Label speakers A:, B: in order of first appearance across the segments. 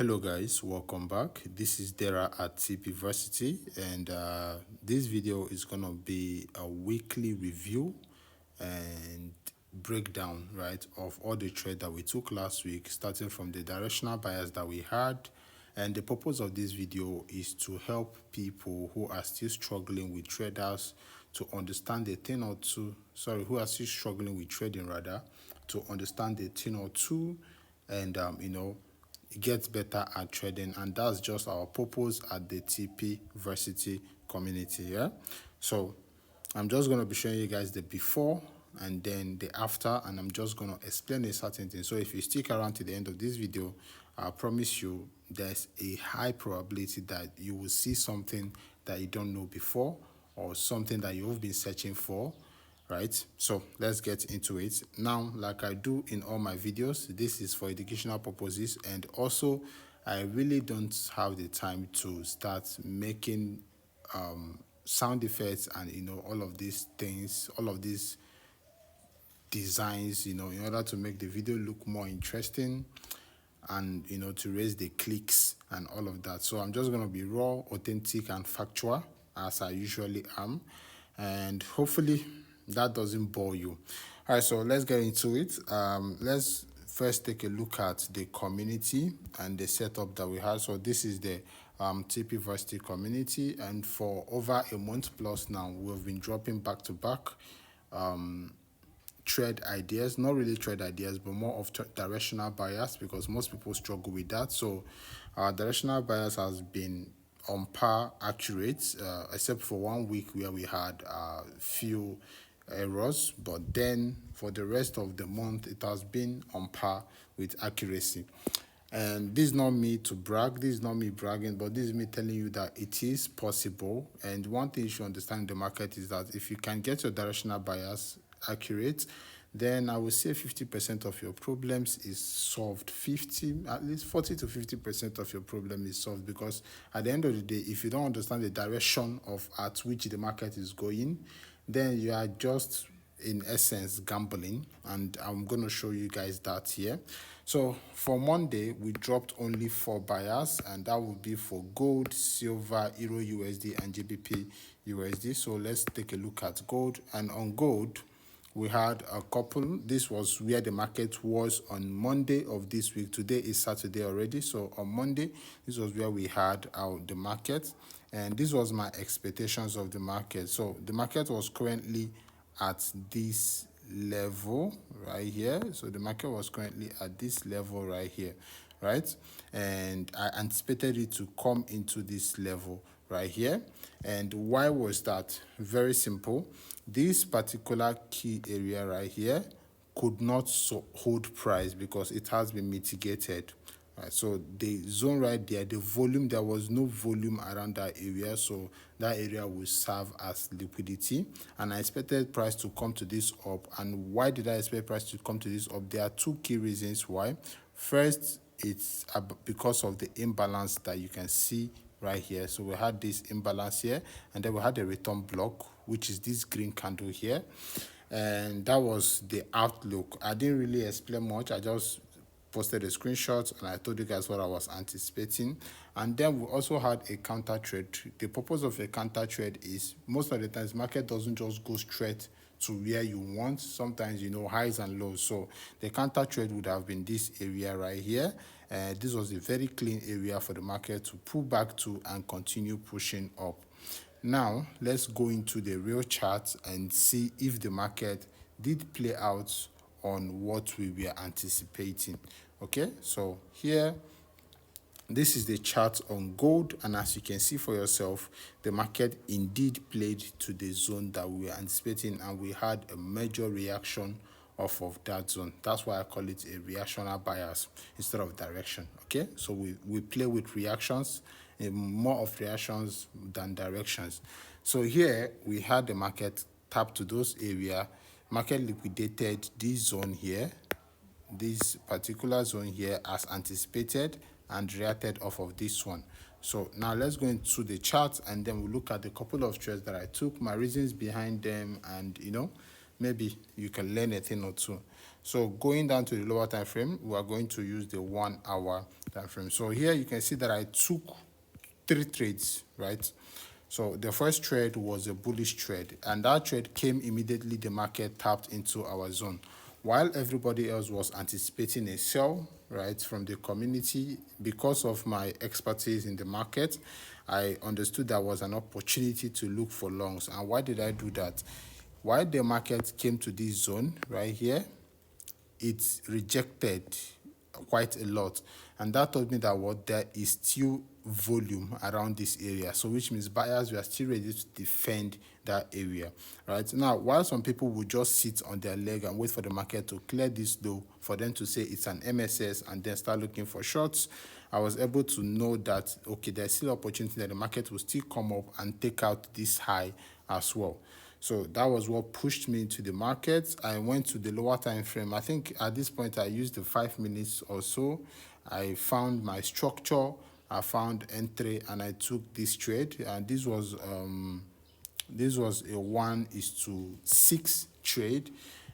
A: Hello guys, welcome back. This is Dara at TP Varsity, and this video is gonna be a weekly review and breakdown, right, of all the trade that we took last week, starting from the directional bias that we had. And the purpose of this video is to help people who are still struggling with traders to understand a thing or two, who are still struggling with trading rather, to understand a thing or two and get better at trading. And that's just our purpose at the TP Varsity community. Yeah, so I'm just going to be showing you guys the before and then the after, and I'm just going to explain a certain thing. So if you stick around to the end of this video, I promise you there's a high probability that you will see something that you don't know before, or something that you've been searching for, right? So let's get into it. Now, like I do in all my videos, this is for educational purposes, and also I really don't have the time to start making sound effects and all of these things, all of these designs, in order to make the video look more interesting and to raise the clicks and all of that. So I'm just going to be raw, authentic, and factual as I usually am, and hopefully that doesn't bore you. All right, so let's get into it. Let's first take a look at the community and the setup that we had. So this is the TP Varsity community, and for over a month plus now, we've been dropping back to back trade ideas, not really trade ideas, but more of directional bias, because most people struggle with that. So directional bias has been on par accurate, except for 1 week where we had a few errors, but then for the rest of the month it has been on par with accuracy. And this is not me to brag, this is not me bragging, but this is me telling you that it is possible. And one thing you should understand in the market is that if you can get your directional bias accurate, then I would say 50% of your problems is solved. 50, at least 40 to 50% of your problem is solved, because at the end of the day, if you don't understand the direction of at which the market is going, then you are just in essence gambling, and I'm going to show you guys that here. So for Monday, we dropped only 4 buyers, and that would be for gold, silver, euro USD, and GBP USD. So let's take a look at gold. And on gold, we had a couple. This was where the market was on Monday of this week. Today is Saturday already, so on Monday this was where we had the market, and this was my expectations of the market. So the market was currently at this level right here. So the market was currently at this level right here, right? And I anticipated it to come into this level right here. And why was that? Very simple. This particular key area right here could not hold price because it has been mitigated. Right, so the zone right there, the volume, there was no volume around that area, so that area will serve as liquidity. And I expected price to come to this up. And why did I expect price to come to this up? There are 2 key reasons why. First, it's because of the imbalance that you can see right here. So we had this imbalance here, and then we had a return block, which is this green candle here, and that was the outlook. I didn't really explain much, I just posted a screenshot and I told you guys what I was anticipating. And then we also had a counter trade. The purpose of a counter trade is most of the times market doesn't just go straight to where you want. Sometimes highs and lows. So the counter trade would have been this area right here. This was a very clean area for the market to pull back to and continue pushing up. Now let's go into the real chart and see if the market did play out on what we were anticipating. Okay, so here, this is the chart on gold, and as you can see for yourself, the market indeed played to the zone that we were anticipating, and we had a major reaction off of that zone. That's why I call it a reactional bias instead of direction. Okay, so we play with reactions, more of reactions than directions. So here we had the market tap to those area. Market liquidated this zone here, this particular zone here, as anticipated, and reacted off of this one. So now let's go into the chart, and then we'll look at the couple of trades that I took, my reasons behind them, and maybe you can learn a thing or two. So going down to the lower time frame, we are going to use the 1 hour time frame. So here you can see that I took 3 trades, right? So the first trade was a bullish trade, and that trade came immediately the market tapped into our zone. While everybody else was anticipating a sell, right, from the community, because of my expertise in the market, I understood that was an opportunity to look for longs. And why did I do that? While the market came to this zone right here, it's rejected quite a lot, and that told me that what there is still volume around this area, so which means buyers were still ready to defend that area. Right now, while some people would just sit on their leg and wait for the market to clear this low for them to say it's an MSS and then start looking for shorts, I was able to know that okay, there's still opportunity that the market will still come up and take out this high as well. So that was what pushed me into the market. I went to the lower time frame. I think at this point I used the 5 minutes or so. I found my structure, I found entry, and I took this trade. And this was a 1:6 trade,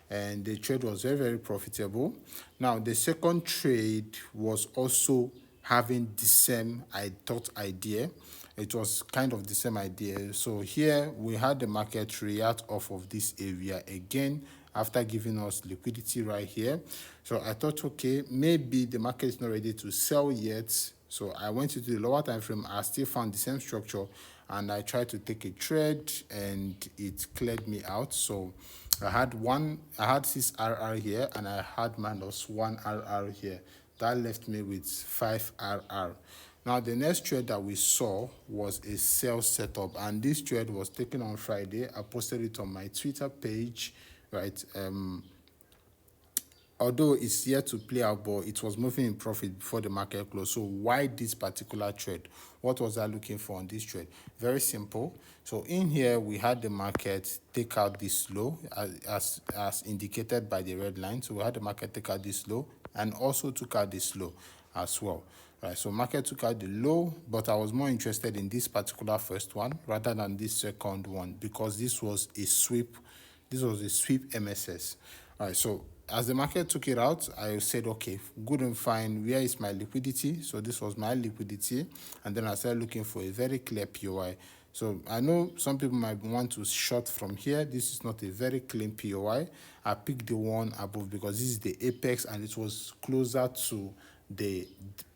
A: and the trade was very, very profitable. Now the second trade was also having the same idea. It was kind of the same idea. So here we had the market react off of this area again after giving us liquidity right here. So I thought, okay, maybe the market is not ready to sell yet. So I went into the lower time frame. I still found the same structure, and I tried to take a trade, and it cleared me out. So I had 6 RR here, and I had -1 RR here. That left me with 5 RR. Now the next trade that we saw was a sell setup, and this trade was taken on Friday. I posted it on my Twitter page, right? Although it's yet to play out, but it was moving in profit before the market closed. So why this particular trade? What was I looking for on this trade? Very simple. So in here, we had the market take out this low as indicated by the red line. So we had the market take out this low and also took out this low as well. Right, so market took out the low, but I was more interested in this particular first one rather than this second one because this was a sweep. This was a sweep MSS. All right, so as the market took it out, I said, okay, good and fine. Where is my liquidity? So this was my liquidity, and then I started looking for a very clear POI. So I know some people might want to short from here. This is not a very clean POI. I picked the one above because this is the apex and it was closer to the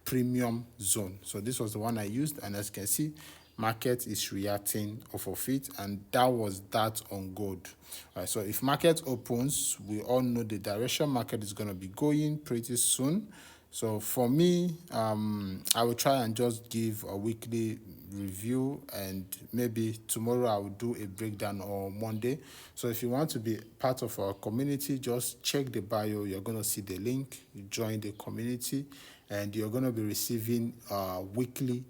A: premium zone. So this was the one I used, and as you can see, market is reacting off of it, and that was that on gold. All right, so if market opens, we all know the direction market is going to be going pretty soon. So for me, I will try and just give a weekly review, and maybe tomorrow I will do a breakdown on Monday. So if you want to be part of our community, just check the bio. You're going to see the link. You join the community, and you're going to be receiving weekly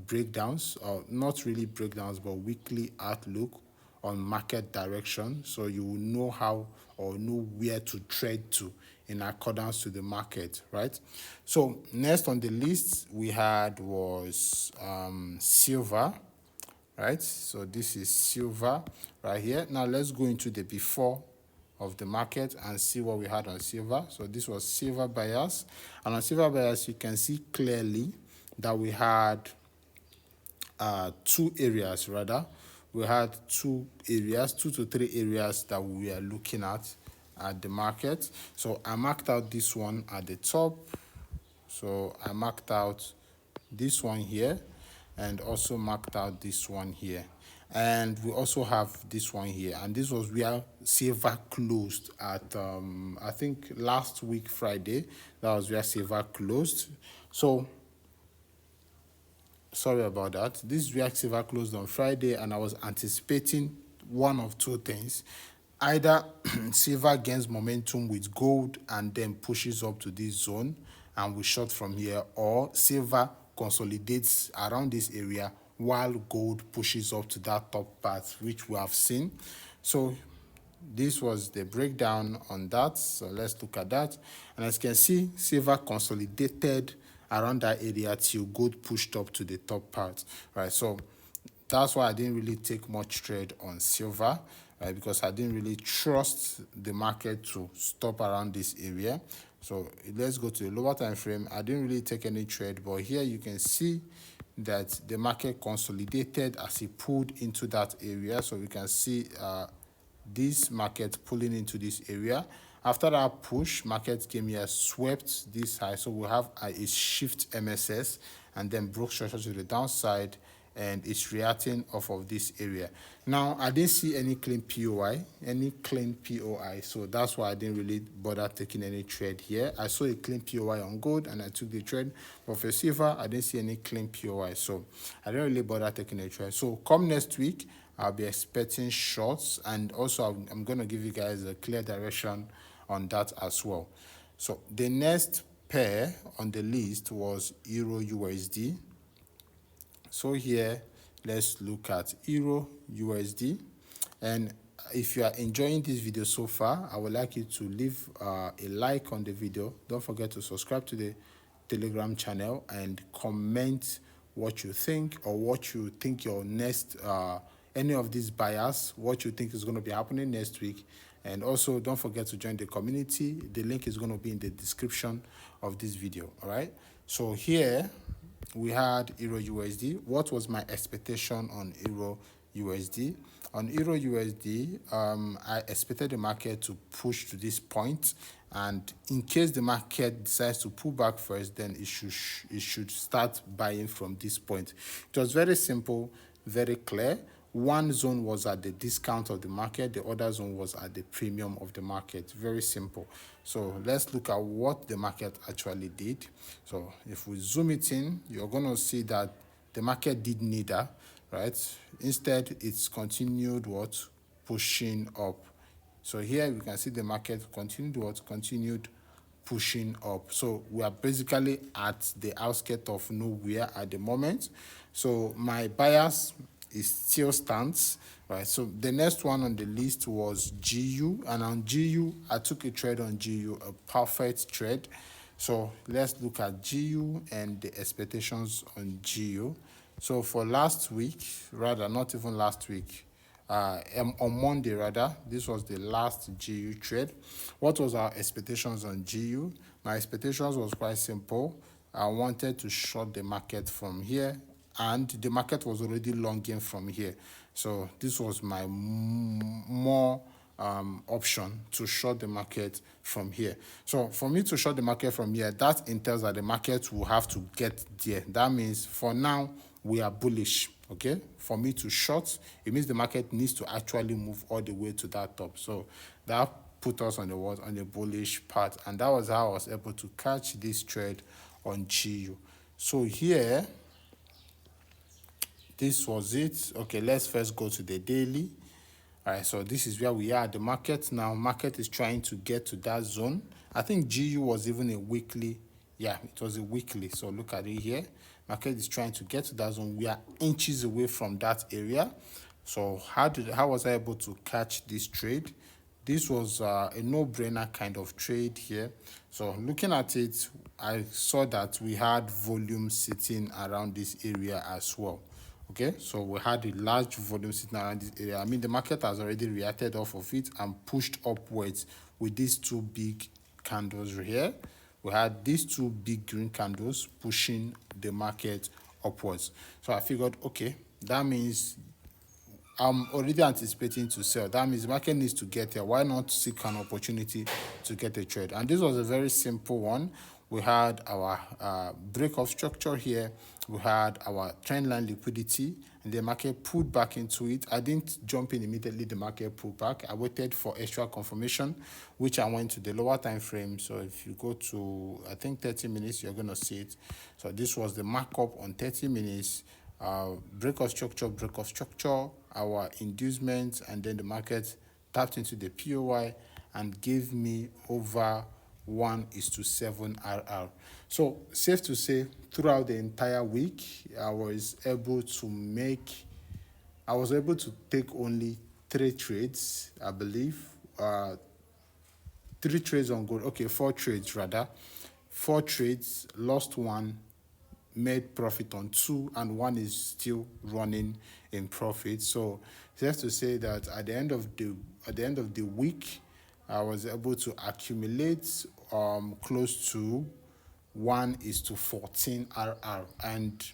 A: breakdowns, or not really breakdowns, but weekly outlook on market direction, so you will know how or know where to trade to in accordance to the market, right? So next on the list we had was silver, right? So this is silver right here. Now let's go into the before of the market and see what we had on silver. So this was silver buyers, and on silver buyers you can see clearly that we had 2 areas rather. We had 2 areas, 2 to 3 areas that we are looking at the market. So I marked out this one at the top. So I marked out this one here and also marked out this one here. And we also have this one here. And this was where silver closed at, I think last week, Friday. That was where silver closed. So sorry about that. This React silver closed on Friday, and I was anticipating one of 2 things. Either silver gains momentum with gold and then pushes up to this zone and we short from here, or silver consolidates around this area while gold pushes up to that top part, which we have seen. So this was the breakdown on that. So let's look at that. And as you can see, silver consolidated around that area till gold pushed up to the top part, right? So that's why I didn't really take much trade on silver, right? Because I didn't really trust the market to stop around this area. So let's go to the lower time frame. I didn't really take any trade, but here you can see that the market consolidated as it pulled into that area. So we can see this market pulling into this area. After that push, market came here, swept this high. So we have a shift MSS and then broke structure to the downside, and it's reacting off of this area. Now, I didn't see any clean POI, so that's why I didn't really bother taking any trade here. I saw a clean POI on gold and I took the trade, but for silver, I didn't see any clean POI, so I didn't really bother taking a trade. So come next week, I'll be expecting shorts, and also I'm going to give you guys a clear direction on that as well. So the next pair on the list was Euro USD. So here, let's look at Euro USD. And if you are enjoying this video so far, I would like you to leave a like on the video. Don't forget to subscribe to the Telegram channel and comment what you think, or what you think your next, any of these buyers, what you think is going to be happening next week. And also, don't forget to join the community. The link is going to be in the description of this video. All right. So here we had Euro USD. What was my expectation on Euro USD? On Euro USD, I expected the market to push to this point, and in case the market decides to pull back first, then it should start buying from this point. It was very simple, very clear. One zone was at the discount of the market, the other zone was at the premium of the market. Very simple. So let's look at what the market actually did. So if we zoom it in, you're going to see that the market did neither, right? Instead, it's continued what? Pushing up. So here we can see the market continued pushing up. So we are basically at the outskirts of nowhere at the moment. So my bias is still stands, right? So the next one on the list was GU, and on GU, I took a trade on GU, a perfect trade. So let's look at GU and the expectations on GU. So for last week, rather not even last week, on Monday rather, this was the last GU trade. What was our expectations on GU? My expectations was quite simple. I wanted to short the market from here, and the market was already longing from here. So this was my more option to short the market from here. So for me to short the market from here, that entails that the market will have to get there. That means for now, we are bullish, okay? For me to short, it means the market needs to actually move all the way to that top. So that put us on the what? On the bullish part. And that was how I was able to catch this trade on GU. So here, this was it. Okay, let's first go to the daily. All right, so this is where we are at the market now. Market is trying to get to that zone. I think GU was even a weekly. Yeah, it was a weekly. So look at it here. Market is trying to get to that zone. We are inches away from that area. So how was I able to catch this trade? This was a no-brainer kind of trade here. So looking at it, I saw that we had volume sitting around this area as well. Okay, so we had a large volume sitting around this area. I mean, the market has already reacted off of it and pushed upwards with these two big candles here. We had these two big green candles pushing the market upwards. So I figured, okay, that means I'm already anticipating to sell. That means the market needs to get here. Why not seek an opportunity to get a trade? And this was a very simple one. We had our break of structure here. We had our trend line liquidity, and the market pulled back into it. I didn't jump in immediately. The market pulled back. I waited for extra confirmation, which I went to the lower time frame. So if you go to, I think 30 minutes, you're going to see it. So this was the markup on 30 minutes. Break of structure, our inducement, and then the market tapped into the POI and gave me over 1:7 RR. So safe to say, throughout the entire week, I was able to take only 3 trades, I believe. 3 trades on gold. Okay, 4 trades rather. 4 trades, lost 1, made profit on two and one is still running in profit. So just to say that at the end of the week, I was able to accumulate close to 1 is to 14 RR. And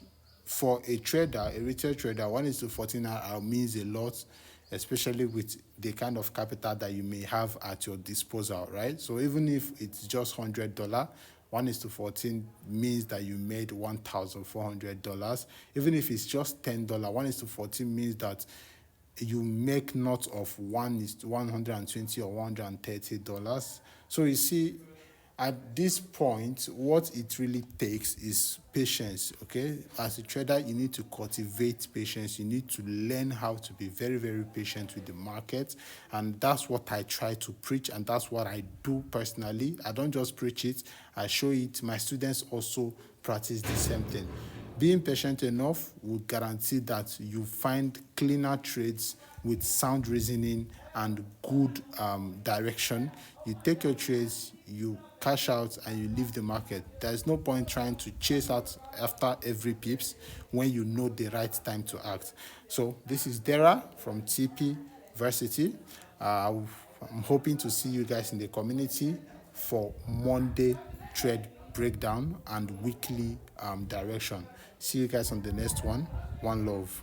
A: for a trader, a retail trader, 1 is to 14 RR means a lot, especially with the kind of capital that you may have at your disposal, right? So even if it's just $100, 1 is to 14 means that you made $1,400. Even if it's just $10, 1 is to 14 means that you make not of 1 is to 120 or $130. So you see, at this point, what it really takes is patience. Okay, as a trader, you need to cultivate patience. You need to learn how to be very, very patient with the market, and that's what I try to preach, and that's what I do personally. I don't just preach it; I show it. My students also practice the same thing. Being patient enough will guarantee that you find cleaner trades with sound reasoning and good direction. You take your trades, you cash out, and you leave the market. There's no point trying to chase out after every pips when you know the right time to act. So this is Dara from TP Varsity. I'm hoping to see you guys in the community for Monday trade breakdown and weekly direction. See you guys on the next one. One love.